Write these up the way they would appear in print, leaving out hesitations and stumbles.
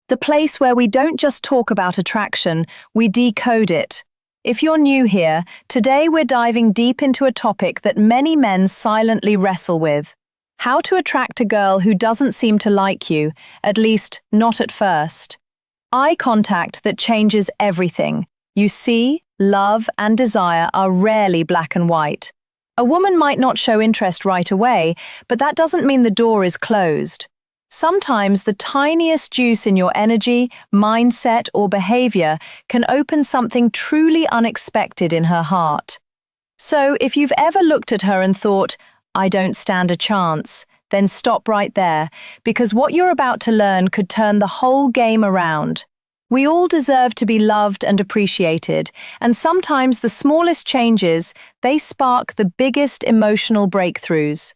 the place where we don't just talk about attraction, we decode it. If you're new here, today we're diving deep into a topic that many men silently wrestle with. How to attract a girl who doesn't seem to like you, at least not at first. Eye contact that changes everything. You see, love and desire are rarely black and white. A woman might not show interest right away, but that doesn't mean the door is closed. Sometimes the tiniest juice in your energy, mindset, or behavior can open something truly unexpected in her heart. So if you've ever looked at her and thought, "I don't stand a chance," then stop right there, because what you're about to learn could turn the whole game around. We all deserve to be loved and appreciated, and sometimes the smallest changes, they spark the biggest emotional breakthroughs.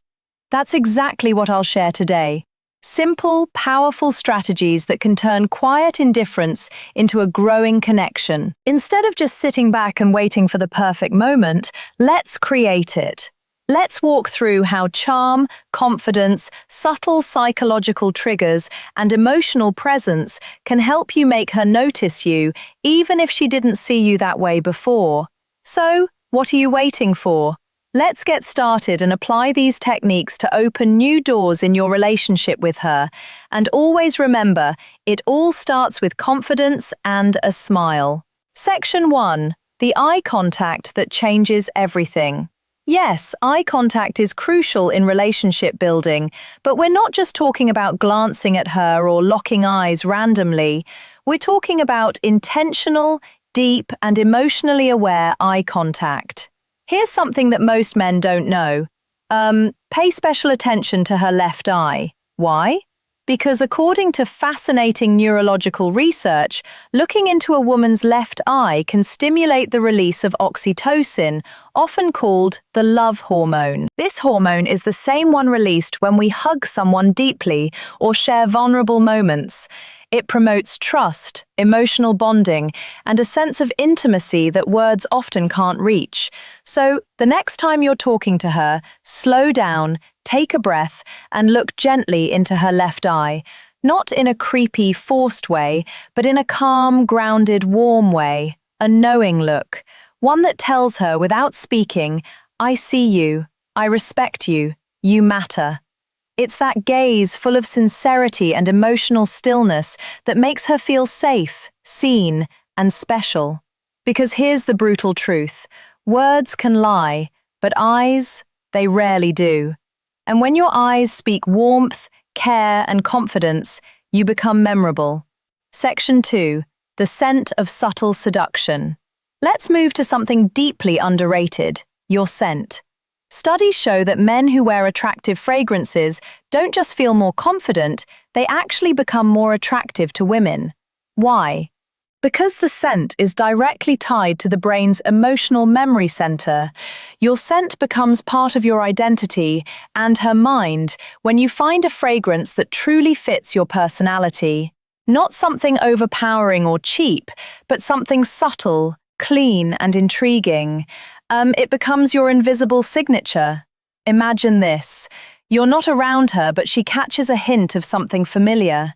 That's exactly what I'll share today. Simple, powerful strategies that can turn quiet indifference into a growing connection. Instead of just sitting back and waiting for the perfect moment, let's create it. Let's walk through how charm, confidence, subtle psychological triggers, and emotional presence can help you make her notice you, even if she didn't see you that way before. So, what are you waiting for? Let's get started and apply these techniques to open new doors in your relationship with her. And always remember, it all starts with confidence and a smile. Section 1. The eye contact that changes everything. Yes, eye contact is crucial in relationship building, but we're not just talking about glancing at her or locking eyes randomly. We're talking about intentional, deep, and emotionally aware eye contact. Here's something that most men don't know. Pay special attention to her left eye. Why? Because according to fascinating neurological research, looking into a woman's left eye can stimulate the release of oxytocin, often called the love hormone. This hormone is the same one released when we hug someone deeply or share vulnerable moments. It promotes trust, emotional bonding, and a sense of intimacy that words often can't reach. So, the next time you're talking to her, slow down, take a breath, and look gently into her left eye. Not in a creepy, forced way, but in a calm, grounded, warm way. A knowing look. One that tells her without speaking, "I see you, I respect you, you matter." It's that gaze full of sincerity and emotional stillness that makes her feel safe, seen, and special. Because here's the brutal truth. Words can lie, but eyes, they rarely do. And when your eyes speak warmth, care, and confidence, you become memorable. Section 2. The scent of subtle seduction. Let's move to something deeply underrated, your scent. Studies show that men who wear attractive fragrances don't just feel more confident, they actually become more attractive to women. Why? Because the scent is directly tied to the brain's emotional memory center. Your scent becomes part of your identity and her mind when you find a fragrance that truly fits your personality. Not something overpowering or cheap, but something subtle, clean, and intriguing. It becomes your invisible signature. Imagine this. You're not around her, but she catches a hint of something familiar.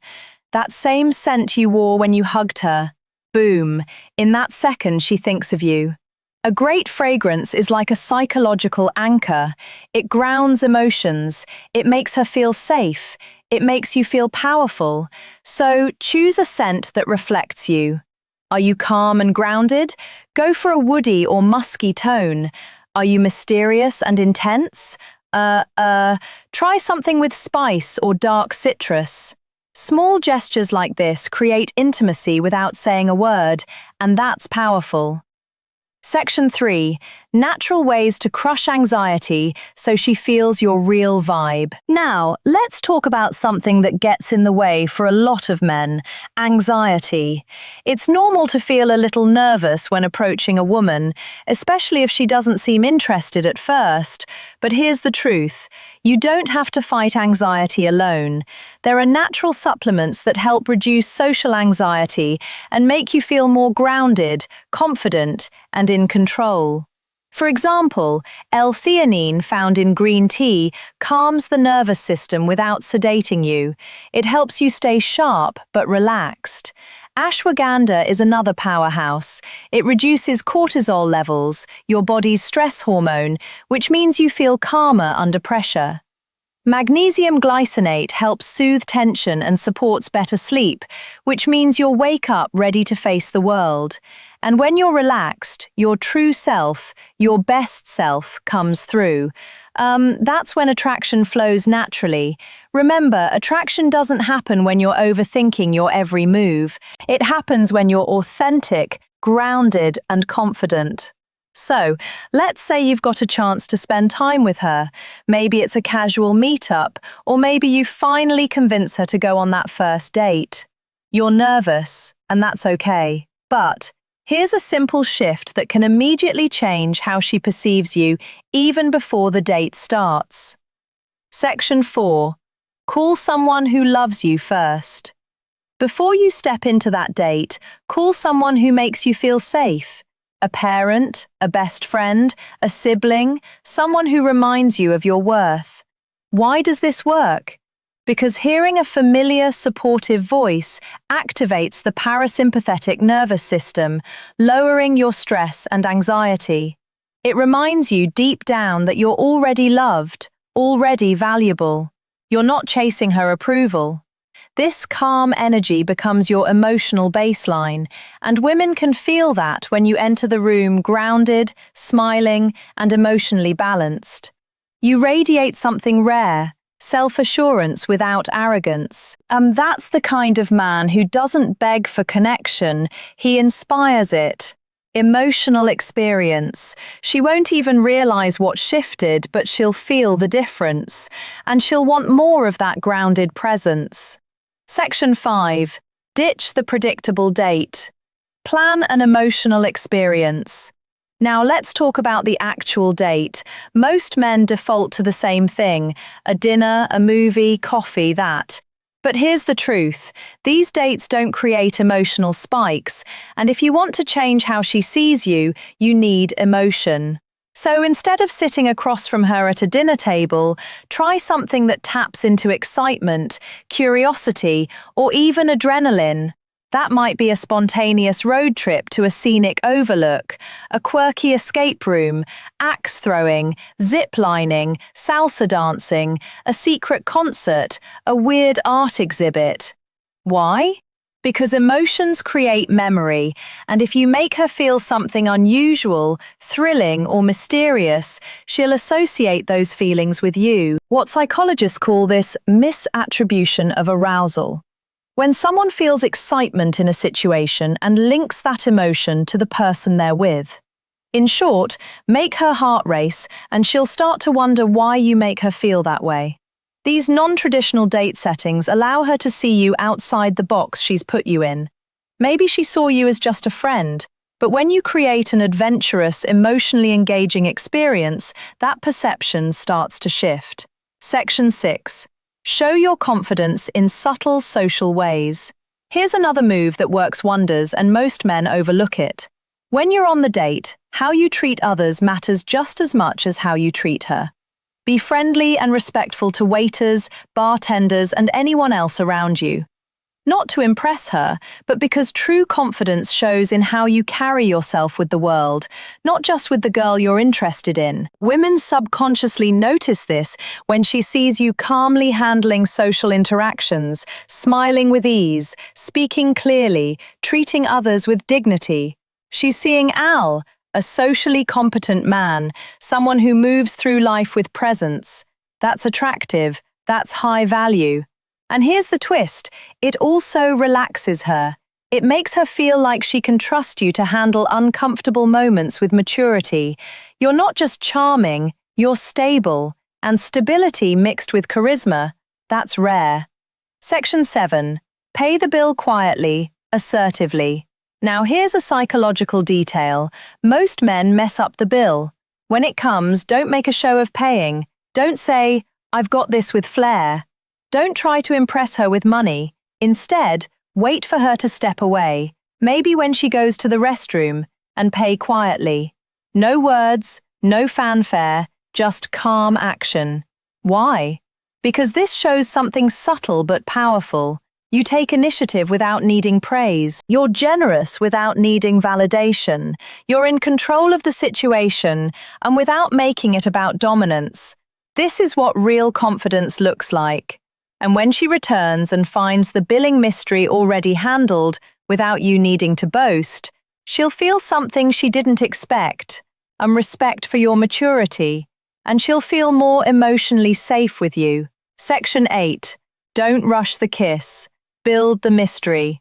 That same scent you wore when you hugged her. Boom. In that second, she thinks of you. A great fragrance is like a psychological anchor. It grounds emotions. It makes her feel safe. It makes you feel powerful. So choose a scent that reflects you. Are you calm and grounded? Go for a woody or musky tone. Are you mysterious and intense? Try something with spice or dark citrus. Small gestures like this create intimacy without saying a word, and that's powerful. Section 3. Natural ways to crush anxiety so she feels your real vibe. Now, let's talk about something that gets in the way for a lot of men: anxiety. It's normal to feel a little nervous when approaching a woman, especially if she doesn't seem interested at first. But here's the truth. You don't have to fight anxiety alone. There are natural supplements that help reduce social anxiety and make you feel more grounded, confident, and in control. For example, L-theanine found in green tea calms the nervous system without sedating you. It helps you stay sharp but relaxed. Ashwagandha is another powerhouse. It reduces cortisol levels, your body's stress hormone, which means you feel calmer under pressure. Magnesium glycinate helps soothe tension and supports better sleep, which means you'll wake up ready to face the world. And when you're relaxed, your true self, your best self, comes through. That's when attraction flows naturally. Remember, attraction doesn't happen when you're overthinking your every move. It happens when you're authentic, grounded, and confident. So, let's say you've got a chance to spend time with her. Maybe it's a casual meetup, or maybe you finally convince her to go on that first date. You're nervous, and that's okay. But here's a simple shift that can immediately change how she perceives you, even before the date starts. Section 4. Call someone who loves you first. Before you step into that date, call someone who makes you feel safe. A parent, a best friend, a sibling, someone who reminds you of your worth. Why does this work? Because hearing a familiar, supportive voice activates the parasympathetic nervous system, lowering your stress and anxiety. It reminds you deep down that you're already loved, already valuable. You're not chasing her approval. This calm energy becomes your emotional baseline, and women can feel that when you enter the room grounded, smiling, and emotionally balanced. You radiate something rare, self-assurance without arrogance. That's the kind of man who doesn't beg for connection, he inspires it. Emotional experience. She won't even realize what shifted, but she'll feel the difference, and she'll want more of that grounded presence. Section 5. Ditch the predictable date. Plan an emotional experience. Now let's talk about the actual date. Most men default to the same thing: a dinner, a movie, coffee, that. But here's the truth. These dates don't create emotional spikes, and if you want to change how she sees you, you need emotion. So instead of sitting across from her at a dinner table, try something that taps into excitement, curiosity, or even adrenaline. That might be a spontaneous road trip to a scenic overlook, a quirky escape room, axe throwing, zip lining, salsa dancing, a secret concert, a weird art exhibit. Why? Because emotions create memory, and if you make her feel something unusual, thrilling, or mysterious, she'll associate those feelings with you. What psychologists call this misattribution of arousal. When someone feels excitement in a situation and links that emotion to the person they're with. In short, make her heart race, and she'll start to wonder why you make her feel that way. These non-traditional date settings allow her to see you outside the box she's put you in. Maybe she saw you as just a friend, but when you create an adventurous, emotionally engaging experience, that perception starts to shift. Section 6. Show your confidence in subtle social ways. Here's another move that works wonders, and most men overlook it. When you're on the date, how you treat others matters just as much as how you treat her. Be friendly and respectful to waiters, bartenders, and anyone else around you. Not to impress her, but because true confidence shows in how you carry yourself with the world, not just with the girl you're interested in. Women subconsciously notice this when she sees you calmly handling social interactions, smiling with ease, speaking clearly, treating others with dignity. She's seeing Al, a socially competent man, someone who moves through life with presence. That's attractive, that's high value. And here's the twist, it also relaxes her. It makes her feel like she can trust you to handle uncomfortable moments with maturity. You're not just charming, you're stable, and stability mixed with charisma, that's rare. Section 7. Pay the bill quietly, assertively. Now here's a psychological detail. Most men mess up the bill. When it comes, don't make a show of paying. Don't say, "I've got this," with flair. Don't try to impress her with money. Instead, wait for her to step away, maybe when she goes to the restroom, and pay quietly. No words, No fanfare, just calm action. Why? Because this shows something subtle but powerful. You take initiative without needing praise. You're generous without needing validation. You're in control of the situation and without making it about dominance. This is what real confidence looks like. And when she returns and finds the billing mystery already handled without you needing to boast, she'll feel something she didn't expect, respect for your maturity, and she'll feel more emotionally safe with you. Section 8. Don't rush the kiss. Build the mystery.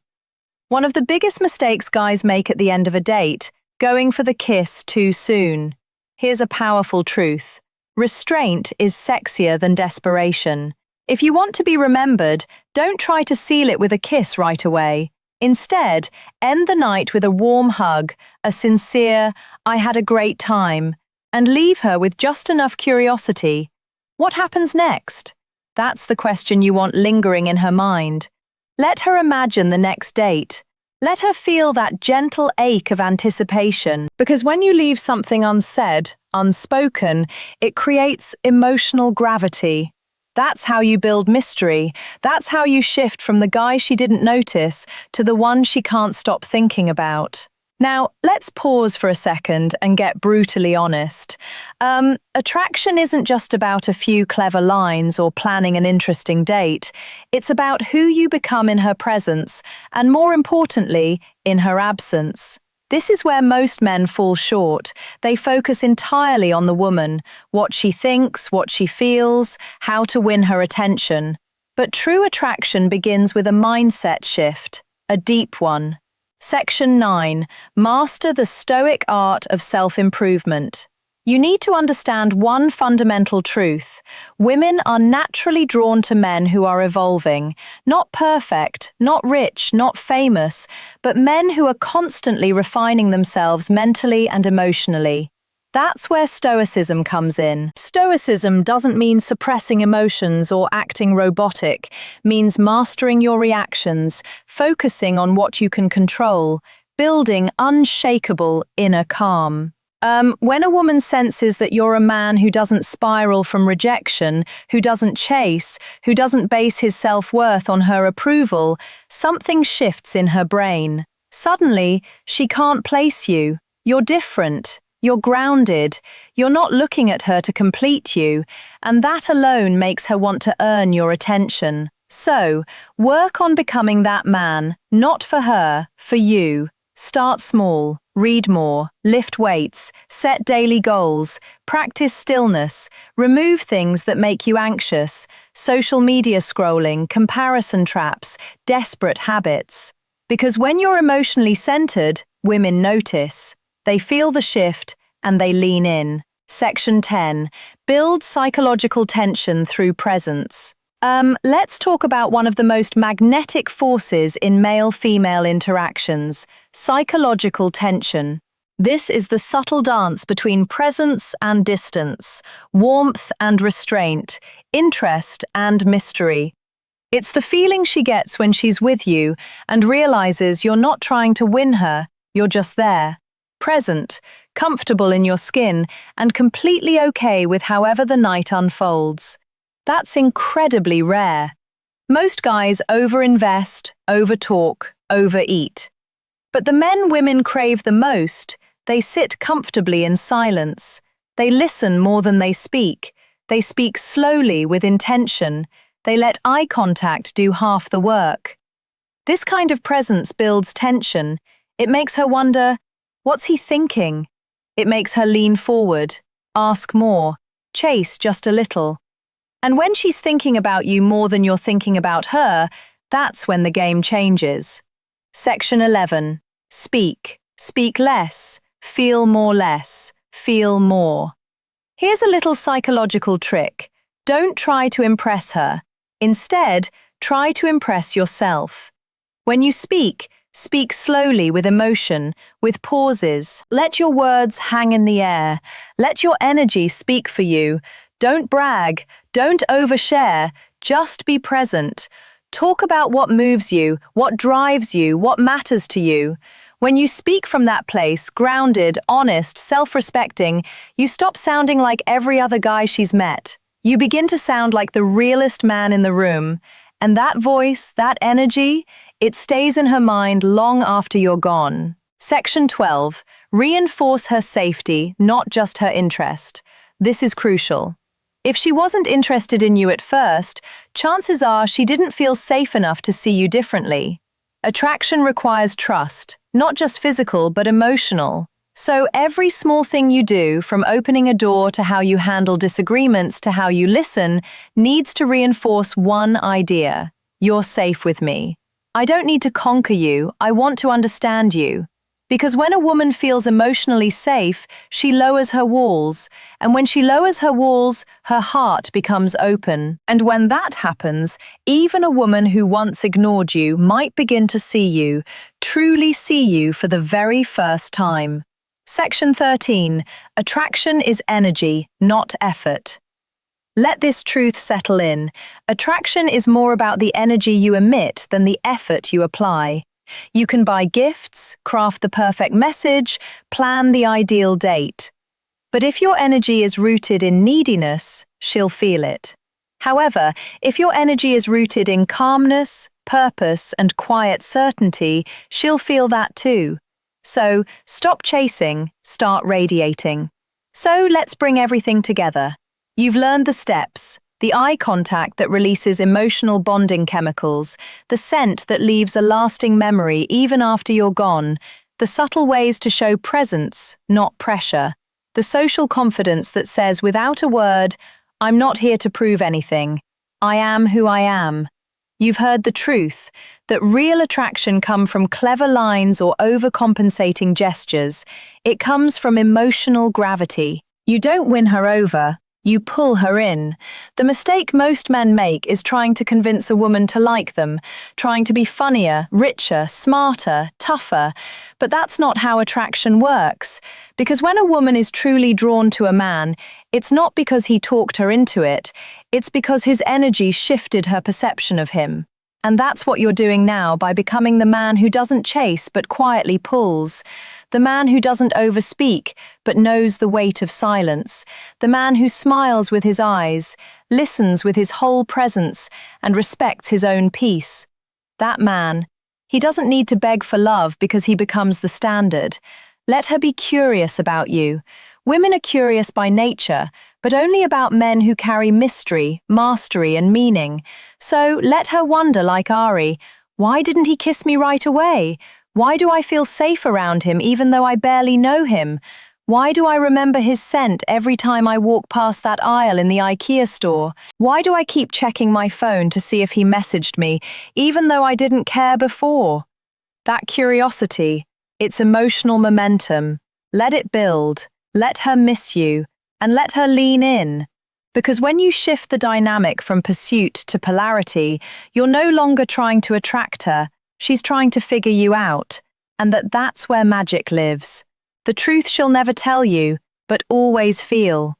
One of the biggest mistakes guys make at the end of a date, going for the kiss too soon. Here's a powerful truth. Restraint is sexier than desperation. If you want to be remembered, don't try to seal it with a kiss right away. Instead, end the night with a warm hug, a sincere, "I had a great time," and leave her with just enough curiosity. What happens next? That's the question you want lingering in her mind. Let her imagine the next date. Let her feel that gentle ache of anticipation. Because when you leave something unsaid, unspoken, it creates emotional gravity. That's how you build mystery. That's how you shift from the guy she didn't notice to the one she can't stop thinking about. Now, let's pause for a second and get brutally honest. Attraction isn't just about a few clever lines or planning an interesting date. It's about who you become in her presence, and more importantly, in her absence. This is where most men fall short. They focus entirely on the woman, what she thinks, what she feels, how to win her attention. But true attraction begins with a mindset shift, a deep one. Section 9. Master the stoic art of self-improvement. You need to understand one fundamental truth. Women are naturally drawn to men who are evolving, not perfect, not rich, not famous, but men who are constantly refining themselves mentally and emotionally. That's where stoicism comes in. Stoicism doesn't mean suppressing emotions or acting robotic, means mastering your reactions, focusing on what you can control, building unshakable inner calm. When a woman senses that you're a man who doesn't spiral from rejection, who doesn't chase, who doesn't base his self-worth on her approval, something shifts in her brain. Suddenly, she can't place you. You're different. You're grounded. You're not looking at her to complete you, and that alone makes her want to earn your attention. So, work on becoming that man, not for her, for you. Start small, read more, lift weights, set daily goals, practice stillness, remove things that make you anxious, social media scrolling, comparison traps, desperate habits. Because when you're emotionally centered, women notice. They feel the shift and they lean in. Section 10. Build psychological tension through presence. Let's talk about one of the most magnetic forces in male-female interactions, psychological tension. This is the subtle dance between presence and distance, warmth and restraint, interest and mystery. It's the feeling she gets when she's with you and realizes you're not trying to win her, you're just there. Present, comfortable in your skin, and completely okay with however the night unfolds. That's incredibly rare. Most guys overinvest, overtalk, overeat. But the men women crave the most, they sit comfortably in silence. They listen more than they speak. They speak slowly with intention. They let eye contact do half the work. This kind of presence builds tension. It makes her wonder, what's he thinking? It makes her lean forward, ask more, chase just a little. And when she's thinking about you more than you're thinking about her, that's when the game changes. Section 11. Speak. Speak less. Feel more less. Feel more. Here's a little psychological trick. Don't try to impress her. Instead, try to impress yourself. When you speak, speak slowly with emotion, with pauses. Let your words hang in the air. Let your energy speak for you. Don't brag. Don't overshare. Just be present. Talk about what moves you, what drives you, what matters to you. When you speak from that place, grounded, honest, self-respecting, you stop sounding like every other guy she's met. You begin to sound like the realest man in the room. And that voice, that energy, it stays in her mind long after you're gone. Section 12. Reinforce her safety, not just her interest. This is crucial. If she wasn't interested in you at first, chances are she didn't feel safe enough to see you differently. Attraction requires trust, not just physical but emotional. So every small thing you do, from opening a door to how you handle disagreements to how you listen, needs to reinforce one idea. You're safe with me. I don't need to conquer you, I want to understand you. Because when a woman feels emotionally safe, she lowers her walls. And when she lowers her walls, her heart becomes open. And when that happens, even a woman who once ignored you might begin to see you, truly see you for the very first time. Section 13. Attraction is energy, not effort. Let this truth settle in. Attraction is more about the energy you emit than the effort you apply. You can buy gifts, craft the perfect message, plan the ideal date. But if your energy is rooted in neediness, she'll feel it. However, if your energy is rooted in calmness, purpose, and quiet certainty, she'll feel that too. So, stop chasing, start radiating. So, let's bring everything together. You've learned the steps. The eye contact that releases emotional bonding chemicals, the scent that leaves a lasting memory even after you're gone, the subtle ways to show presence, not pressure, the social confidence that says without a word, I'm not here to prove anything, I am who I am. You've heard the truth, that real attraction comes from clever lines or overcompensating gestures. It comes from emotional gravity. You don't win her over. You pull her in. The mistake most men make is trying to convince a woman to like them, trying to be funnier, richer, smarter, tougher. But that's not how attraction works. Because when a woman is truly drawn to a man, it's not because he talked her into it, it's because his energy shifted her perception of him. And that's what you're doing now by becoming the man who doesn't chase but quietly pulls. The man who doesn't overspeak but knows the weight of silence. The man who smiles with his eyes, listens with his whole presence, and respects his own peace. That man, he doesn't need to beg for love because he becomes the standard. Let her be curious about you. Women are curious by nature, but only about men who carry mystery, mastery, and meaning. So let her wonder like Ari, why didn't he kiss me right away? Why do I feel safe around him even though I barely know him? Why do I remember his scent every time I walk past that aisle in the IKEA store? Why do I keep checking my phone to see if he messaged me, even though I didn't care before? That curiosity, it's emotional momentum. Let it build. Let her miss you, and let her lean in. Because when you shift the dynamic from pursuit to polarity, you're no longer trying to attract her, she's trying to figure you out, and that's where magic lives. The truth she'll never tell you, but always feel.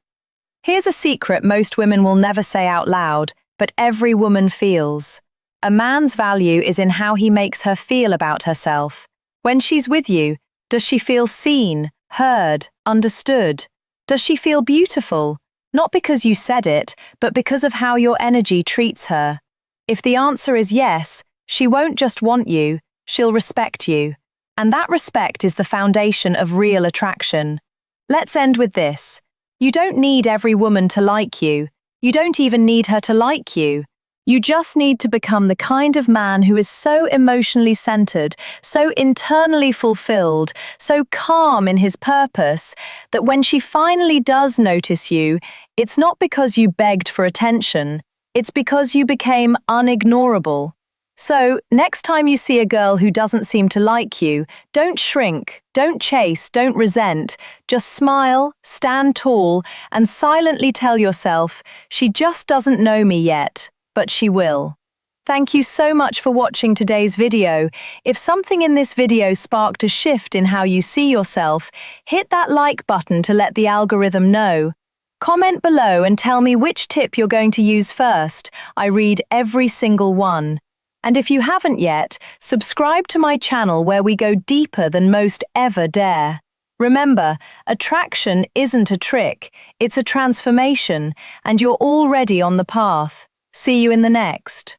Here's a secret most women will never say out loud, but every woman feels. A man's value is in how he makes her feel about herself. When she's with you, does she feel seen, heard, understood? Does she feel beautiful? Not because you said it, but because of how your energy treats her. If the answer is yes, she won't just want you, she'll respect you. And that respect is the foundation of real attraction. Let's end with this. You don't need every woman to like you. You don't even need her to like you. You just need to become the kind of man who is so emotionally centered, so internally fulfilled, so calm in his purpose, that when she finally does notice you, it's not because you begged for attention, it's because you became unignorable. So, next time you see a girl who doesn't seem to like you, don't shrink, don't chase, don't resent. Just smile, stand tall, and silently tell yourself, she just doesn't know me yet. But she will. Thank you so much for watching today's video. If something in this video sparked a shift in how you see yourself, hit that like button to let the algorithm know. Comment below and tell me which tip you're going to use first. I read every single one. And if you haven't yet, subscribe to my channel where we go deeper than most ever dare. Remember, attraction isn't a trick, it's a transformation, and you're already on the path. See you in the next.